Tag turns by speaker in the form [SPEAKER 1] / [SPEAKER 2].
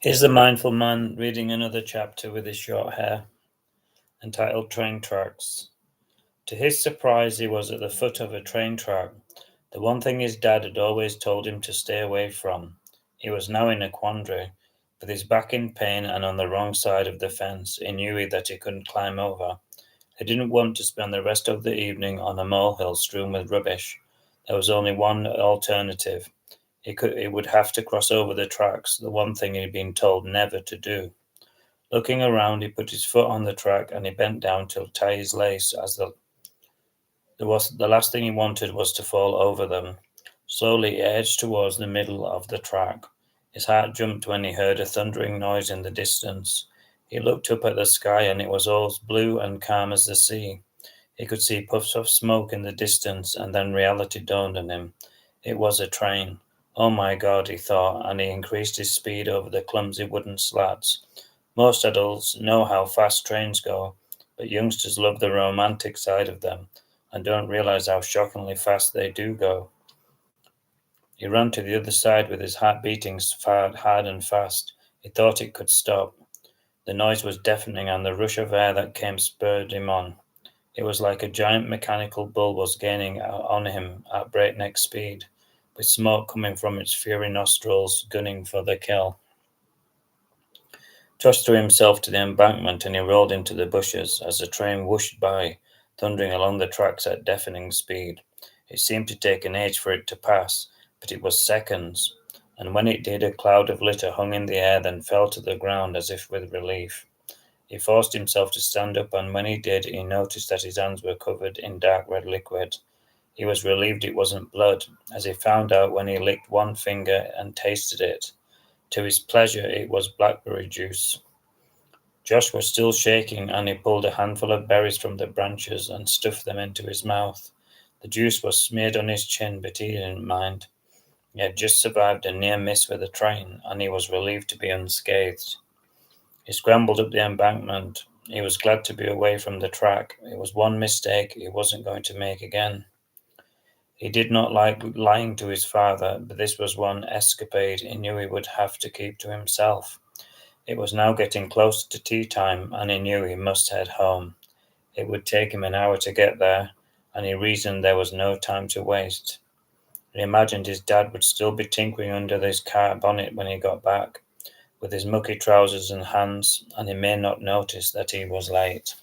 [SPEAKER 1] Is the mindful man reading another chapter with his short hair, entitled Train Tracks. To his surprise, he was at the foot of a train track, the one thing his dad had always told him to stay away from. He was now in a quandary. With his back in pain and on the wrong side of the fence, he knew that he couldn't climb over. He didn't want to spend the rest of the evening on a molehill strewn with rubbish. There was only one alternative. He would have to cross over the tracks, the one thing he'd been told never to do. Looking around, he put his foot on the track and he bent down to tie his lace, as the last thing he wanted was to fall over them. Slowly he edged towards the middle of the track. His heart jumped when he heard a thundering noise in the distance. He looked up at the sky and it was all blue and calm as the sea. He could see puffs of smoke in the distance, and then reality dawned on him. It was a train. Oh my God, he thought, and he increased his speed over the clumsy wooden slats. Most adults know how fast trains go, but youngsters love the romantic side of them and don't realize how shockingly fast they do go. He ran to the other side with his heart beating hard and fast. He thought it could stop. The noise was deafening, and the rush of air that came spurred him on. It was like a giant mechanical bull was gaining on him at breakneck speed, with smoke coming from its fiery nostrils, gunning for the kill. Josh threw himself to the embankment and he rolled into the bushes as the train whooshed by, thundering along the tracks at deafening speed. It seemed to take an age for it to pass, but it was seconds, and when it did, a cloud of litter hung in the air, then fell to the ground as if with relief. He forced himself to stand up, and when he did, he noticed that his hands were covered in dark red liquid. He was relieved it wasn't blood, as he found out when he licked one finger and tasted it. To his pleasure, it was blackberry juice. Josh was still shaking, and he pulled a handful of berries from the branches and stuffed them into his mouth. The juice was smeared on his chin, but he didn't mind. He had just survived a near miss with a train, and he was relieved to be unscathed. He scrambled up the embankment. He was glad to be away from the track. It was one mistake he wasn't going to make again. He did not like lying to his father, but this was one escapade he knew he would have to keep to himself. It was now getting closer to tea time, and he knew he must head home. It would take him an hour to get there, and he reasoned there was no time to waste. He imagined his dad would still be tinkering under his car bonnet when he got back, with his mucky trousers and hands, and he may not notice that he was late.